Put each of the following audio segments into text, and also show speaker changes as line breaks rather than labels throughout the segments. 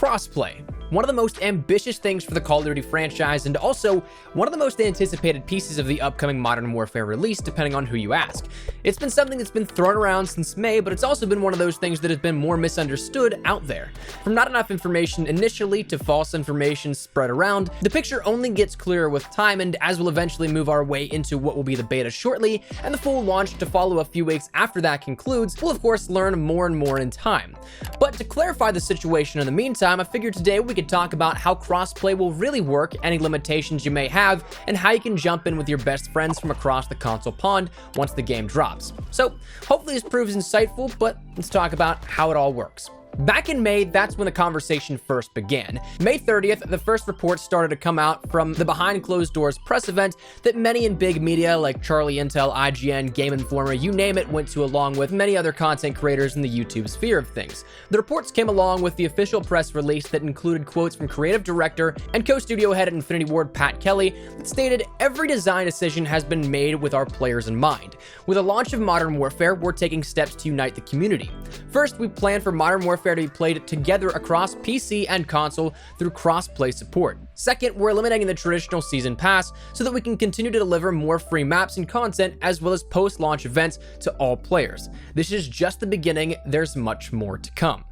crossplay. One of the most ambitious things for the Call of Duty franchise, and also one of the most anticipated pieces of the upcoming Modern Warfare release, depending on who you ask. It's been something that's been thrown around since May, but it's also been one of those things that has been more misunderstood out there. From not enough information initially to false information spread around, the picture only gets clearer with time, and as we'll eventually move our way into what will be the beta shortly, and the full launch to follow a few weeks after that concludes, we'll of course learn more and more in time. But to clarify the situation in the meantime, I figured today we could talk about how crossplay will really work, any limitations you may have, and how you can jump in with your best friends from across the console pond once the game drops. So hopefully this proves insightful, but let's talk about how it all works. Back in May, that's when the conversation first began. May 30th, the first reports started to come out from the behind closed doors press event that many in big media like Charlie Intel, IGN, Game Informer, you name it, went to, along with many other content creators in the YouTube sphere of things. The reports came along with the official press release that included quotes from creative director and co-studio head at Infinity Ward Pat Kelly that stated, "Every design decision has been made with our players in mind. With the launch of Modern Warfare, we're taking steps to unite the community. First, we plan for Modern Warfare to be played together across PC and console through cross-play support. Second, we're eliminating the traditional season pass so that we can continue to deliver more free maps and content as well as post-launch events to all players. This is just the beginning, there's much more to come."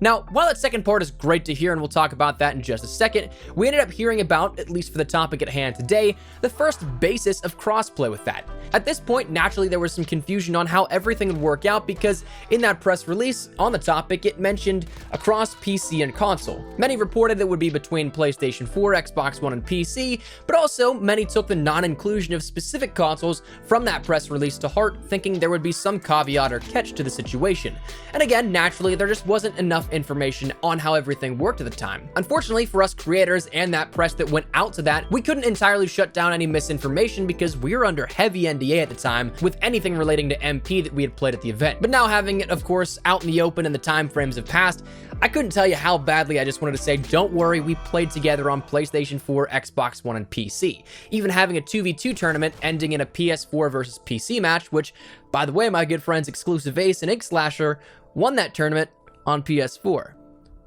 Now, while that second part is great to hear, and we'll talk about that in just a second, we ended up hearing about, at least for the topic at hand today, the first basis of crossplay with that. At this point, naturally, there was some confusion on how everything would work out because in that press release on the topic, it mentioned across PC and console. Many reported it would be between PlayStation 4, Xbox One, and PC, but also many took the non-inclusion of specific consoles from that press release to heart, thinking there would be some caveat or catch to the situation. And again, naturally, there just wasn't enough information on how everything worked at the time. Unfortunately for us creators and that press that went out to that, we couldn't entirely shut down any misinformation because we were under heavy NDA at the time with anything relating to MP that we had played at the event. But now having it, of course, out in the open and the time frames have passed, I couldn't tell you how badly I just wanted to say, don't worry, we played together on PlayStation 4, Xbox One, and PC. Even having a 2v2 tournament ending in a PS4 versus PC match, which, by the way, my good friends Exclusive Ace and Ink Slasher won that tournament on PS4.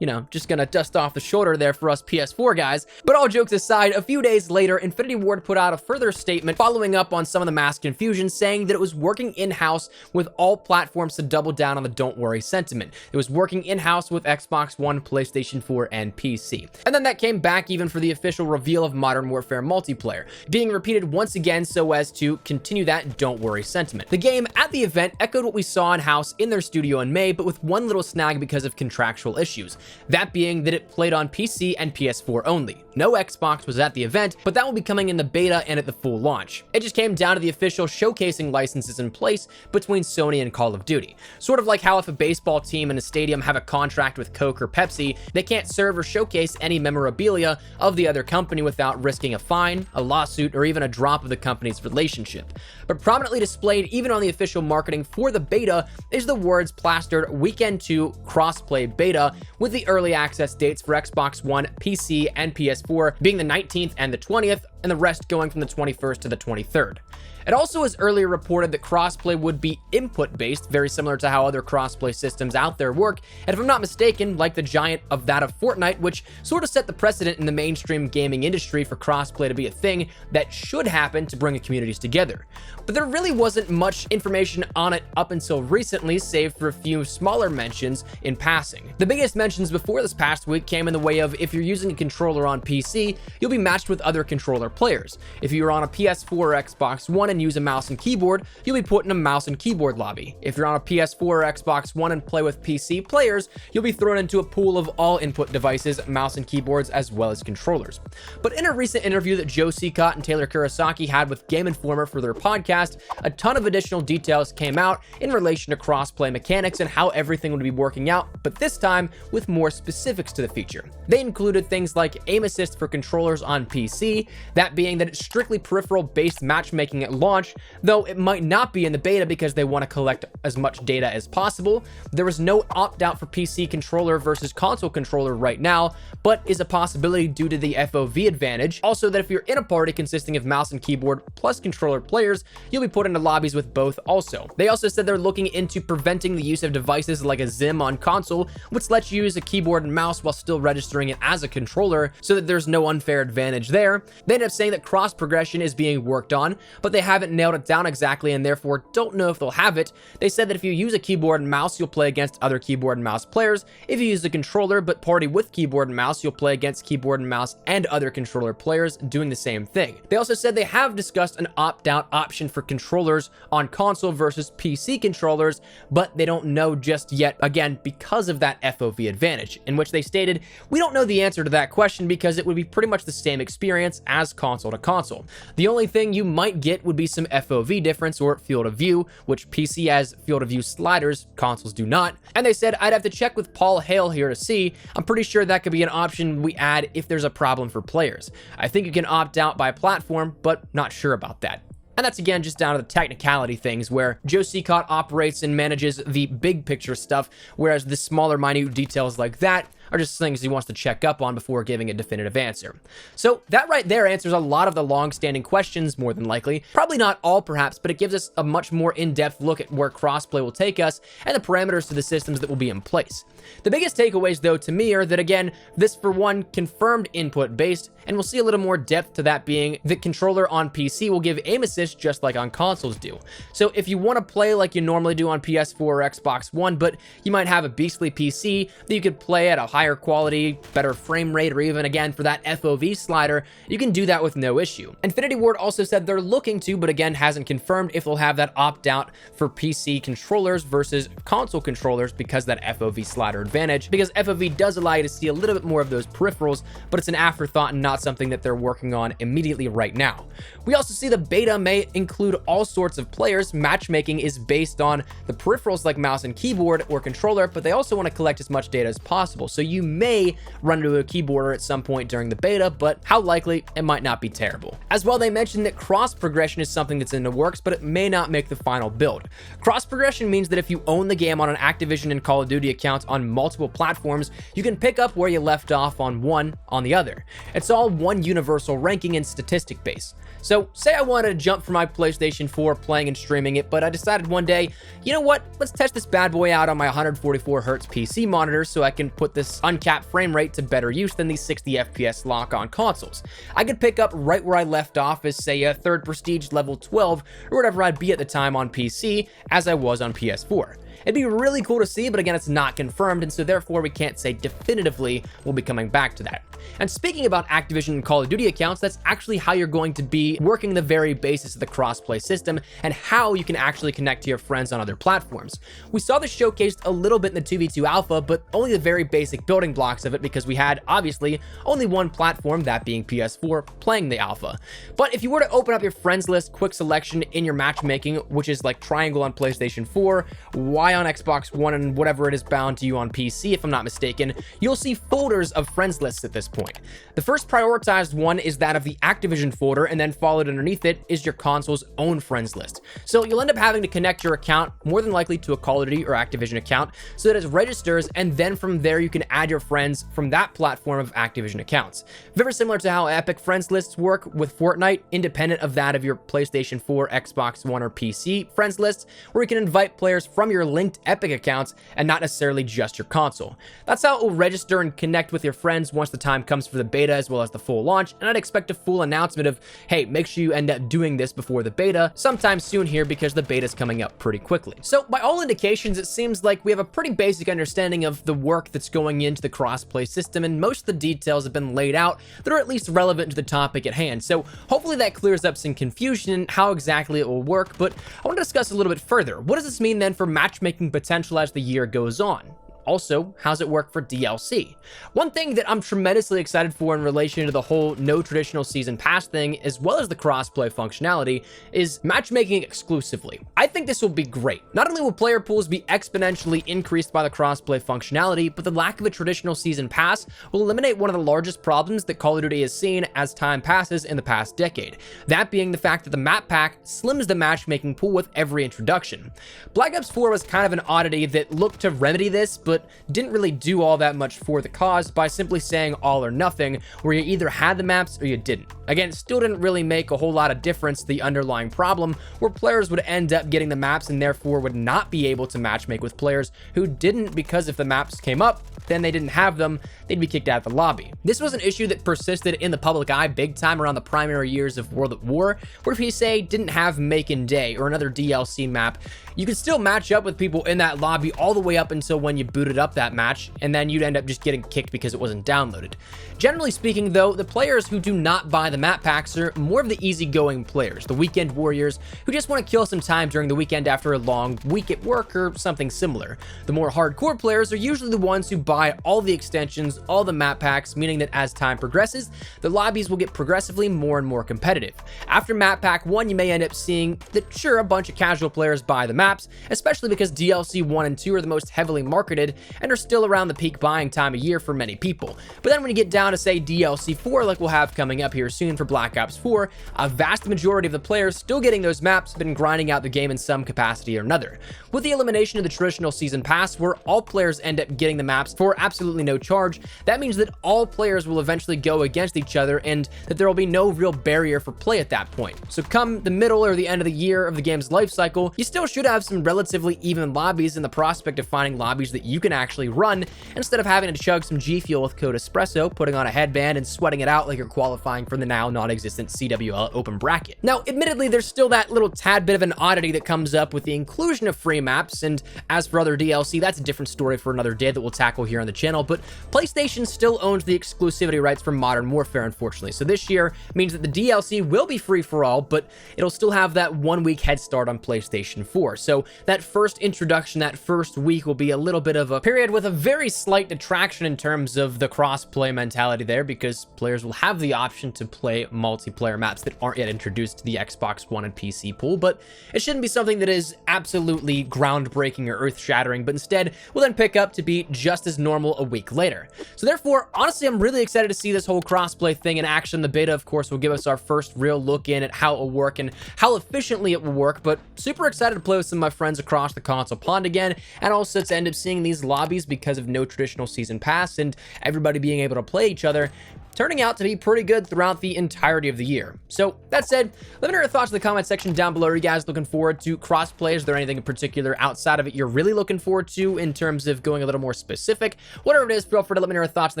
You know, just gonna dust off the shoulder there for us PS4 guys. But all jokes aside, a few days later, Infinity Ward put out a further statement following up on some of the mass confusion, saying that it was working in-house with all platforms to double down on the don't worry sentiment. It was working in-house with Xbox One, PlayStation 4, and PC. And then that came back even for the official reveal of Modern Warfare multiplayer, being repeated once again so as to continue that don't worry sentiment. The game at the event echoed what we saw in-house in their studio in May, but with one little snag because of contractual issues. That being that it played on PC and PS4 only. No Xbox was at the event, but that will be coming in the beta and at the full launch. It just came down to the official showcasing licenses in place between Sony and Call of Duty. Sort of like how if a baseball team in a stadium have a contract with Coke or Pepsi, they can't serve or showcase any memorabilia of the other company without risking a fine, a lawsuit, or even a drop of the company's relationship. But prominently displayed even on the official marketing for the beta is the words plastered Weekend 2 Crossplay Beta, with the early access dates for Xbox One, PC, and PS4 being the 19th and the 20th, and the rest going from the 21st to the 23rd. It also was earlier reported that crossplay would be input-based, very similar to how other crossplay systems out there work, and if I'm not mistaken, like the giant of that of Fortnite, which sort of set the precedent in the mainstream gaming industry for crossplay to be a thing that should happen to bring the communities together. But there really wasn't much information on it up until recently, save for a few smaller mentions in passing. The biggest mentions before this past week came in the way of if you're using a controller on PC, you'll be matched with other controller players. If you're on a PS4 or Xbox One and use a mouse and keyboard, you'll be put in a mouse and keyboard lobby. If you're on a PS4 or Xbox One and play with PC players, you'll be thrown into a pool of all input devices, mouse and keyboards, as well as controllers. But in a recent interview that Joe Secott and Taylor Kurosaki had with Game Informer for their podcast, a ton of additional details came out in relation to crossplay mechanics and how everything would be working out, but this time with more specifics to the feature. They included things like aim assist for controllers on PC, that being that it's strictly peripheral based matchmaking at launch, though it might not be in the beta because they want to collect as much data as possible. There is no opt-out for PC controller versus console controller right now, but is a possibility due to the FOV advantage. Also, that if you're in a party consisting of mouse and keyboard plus controller players, you'll be put into lobbies with both also. They also said they're looking into preventing the use of devices like a Zim on console, which lets you use a keyboard and mouse while still registering it as a controller so that there's no unfair advantage there. They end up saying that cross progression is being worked on, but they haven't nailed it down exactly and therefore don't know if they'll have it. They said that if you use a keyboard and mouse, you'll play against other keyboard and mouse players. If you use a controller but party with keyboard and mouse, you'll play against keyboard and mouse and other controller players doing the same thing. They also said they have discussed an opt-out option for controllers on console versus PC controllers, but they don't know just yet, again, because of that FOV advantage, in which they stated, "We don't know the answer to that question because it would be pretty much the same experience as console to console. The only thing you might get would be some FOV difference or field of view, which PC has field of view sliders, consoles do not." And they said, "I'd have to check with Paul Hale here to see. I'm pretty sure that could be an option we add if there's a problem for players. I think you can opt out by platform, but not sure about that." And that's again just down to the technicality things where Joe Secott operates and manages the big picture stuff, whereas the smaller minute details like that are just things he wants to check up on before giving a definitive answer. So that right there answers a lot of the long-standing questions, more than likely. Probably not all, perhaps, but it gives us a much more in-depth look at where crossplay will take us and the parameters to the systems that will be in place. The biggest takeaways, though, to me are that, again, this, for one, confirmed input-based, and we'll see a little more depth to that being the controller on PC will give aim assist just like on consoles do. So if you want to play like you normally do on PS4 or Xbox One, but you might have a beastly PC that you could play at a higher quality, better frame rate, or even, again, for that FOV slider, you can do that with no issue. Infinity Ward also said they're looking to, but again, hasn't confirmed if they'll have that opt-out for PC controllers versus console controllers because that FOV slider advantage, because FOV does allow you to see a little bit more of those peripherals, but it's an afterthought and not something that they're working on immediately right now. We also see the beta may include all sorts of players. Matchmaking is based on the peripherals like mouse and keyboard or controller, but they also want to collect as much data as possible. So you may run into a keyboarder at some point during the beta, but how likely? It might not be terrible. As well, they mentioned that cross progression is something that's in the works, but it may not make the final build. Cross progression means that if you own the game on an Activision and Call of Duty account on multiple platforms, you can pick up where you left off on one on the other. It's all one universal ranking and statistic base. So say I wanted to jump from my PlayStation 4 playing and streaming it, but I decided one day, you know what, let's test this bad boy out on my 144 Hz PC monitor so I can put this uncapped frame rate to better use than the 60 FPS lock on consoles. I could pick up right where I left off as, say, a third prestige level 12 or whatever I'd be at the time on PC as I was on PS4. It'd be really cool to see, but again, it's not confirmed, and so therefore we can't say definitively we'll be coming back to that. And speaking about Activision and Call of Duty accounts, that's actually how you're going to be working the very basis of the crossplay system and how you can actually connect to your friends on other platforms. We saw this showcased a little bit in the 2v2 alpha, but only the very basic building blocks of it because we had, obviously, only one platform, that being PS4, playing the alpha. But if you were to open up your friends list quick selection in your matchmaking, which is like triangle on PlayStation 4, Y on Xbox One, and whatever it is bound to you on PC, if I'm not mistaken, you'll see folders of friends lists at this point. The first prioritized one is that of the Activision folder, and then followed underneath it is your console's own friends list. So you'll end up having to connect your account, more than likely to a Call of Duty or Activision account, so that it registers, and then from there you can add your friends from that platform of Activision accounts. Very similar to how Epic friends lists work with Fortnite, independent of that of your PlayStation 4, Xbox One, or PC friends lists, where you can invite players from your linked Epic accounts and not necessarily just your console. That's how it will register and connect with your friends once the time comes for the beta as well as the full launch, and I'd expect a full announcement of, hey, make sure you end up doing this before the beta sometime soon here because the beta is coming up pretty quickly. So by all indications, it seems like we have a pretty basic understanding of the work that's going into the crossplay system, and most of the details have been laid out that are at least relevant to the topic at hand. So hopefully that clears up some confusion in how exactly it will work, but I want to discuss a little bit further. What does this mean then for matchmaking potential as the year goes on? also, how's it work for DLC? One thing that I'm tremendously excited for in relation to the whole no traditional season pass thing, as well as the crossplay functionality, is matchmaking exclusively. I think this will be great. Not only will player pools be exponentially increased by the crossplay functionality, but the lack of a traditional season pass will eliminate one of the largest problems that Call of Duty has seen as time passes in the past decade. That being the fact that the map pack slims the matchmaking pool with every introduction. Black Ops 4 was kind of an oddity that looked to remedy this, but didn't really do all that much for the cause by simply saying all or nothing, where you either had the maps or you didn't. Again, it still didn't really make a whole lot of difference to the underlying problem, where players would end up getting the maps and therefore would not be able to matchmake with players who didn't, because if the maps came up, then they didn't have them, they'd be kicked out of the lobby. This was an issue that persisted in the public eye big time around the primary years of World at War, where if you say didn't have Make and Day or another DLC map, you could still match up with people in that lobby all the way up until when you booted up that match, and then you'd end up just getting kicked because it wasn't downloaded. Generally speaking though, the players who do not buy the map packs are more of the easygoing players, the weekend warriors who just want to kill some time during the weekend after a long week at work or something similar. The more hardcore players are usually the ones who buy all the extensions, all the map packs, meaning that as time progresses, the lobbies will get progressively more and more competitive. After map pack 1, you may end up seeing that sure, a bunch of casual players buy the maps, especially because DLC 1 and 2 are the most heavily marketed and are still around the peak buying time of year for many people. But then when you get down to say DLC 4, like we'll have coming up here soon for Black Ops 4, a vast majority of the players still getting those maps have been grinding out the game in some capacity or another. With the elimination of the traditional season pass, where all players end up getting the maps for absolutely no charge, that means that all players will eventually go against each other and that there will be no real barrier for play at that point. So come the middle or the end of the year of the game's life cycle, you still should have some relatively even lobbies in the prospect of finding lobbies that you can actually run instead of having to chug some G Fuel with Code Espresso, putting on a headband and sweating it out like you're qualifying for the now non-existent CWL open bracket. Now, admittedly, there's still that little tad bit of an oddity that comes up with the inclusion of free maps, and as for other DLC, that's a different story for another day that we'll tackle here on the channel, but PlayStation still owns the exclusivity rights for Modern Warfare, unfortunately. So this year means that the DLC will be free for all, but it'll still have that 1 week head start on PlayStation 4. So that first introduction, that first week will be a little bit of a period with a very slight detraction in terms of the cross-play mentality there, because players will have the option to play multiplayer maps that aren't yet introduced to the Xbox One and PC pool, but it shouldn't be something that is absolutely groundbreaking or earth-shattering, but instead will then pick up to be just as normal a week later. So therefore, honestly, I'm really excited to see this whole crossplay thing in action. The beta, of course, will give us our first real look in at how it will work and how efficiently it will work, but super excited to play with some of my friends across the console pond again, and also to end up seeing these lobbies because of no traditional season pass and everybody being able to play each other turning out to be pretty good throughout the entirety of the year. So that said, let me know your thoughts in the comment section down below. Are you guys looking forward to crossplay? Is there anything in particular outside of it you're really looking forward to in terms of going a little more specific? Whatever it is, feel free to let me know your thoughts in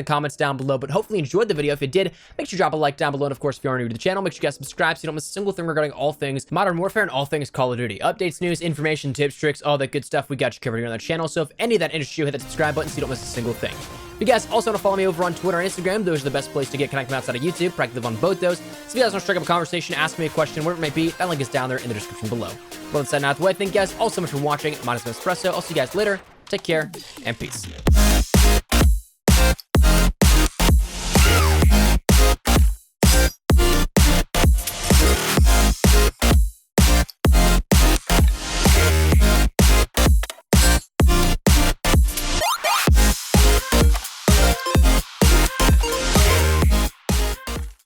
the comments down below, but hopefully you enjoyed the video. If you did, make sure you drop a like down below, and of course, if you are new to the channel, make sure you guys subscribe so you don't miss a single thing regarding all things Modern Warfare and all things Call of Duty. Updates, news, information, tips, tricks, all that good stuff, we got you covered here on the channel. So if any of that interests you, hit that subscribe button so you don't miss a single thing. If you guys also want to follow me over on Twitter and Instagram, those are the best place to get connected from outside of YouTube. I live on both those. So if you guys want to strike up a conversation, ask me a question, whatever it may be, that link is down there in the description below. Well, that's that out of the way. Thank you guys all so much for watching. My name is Espresso. I'll see you guys later. Take care and peace.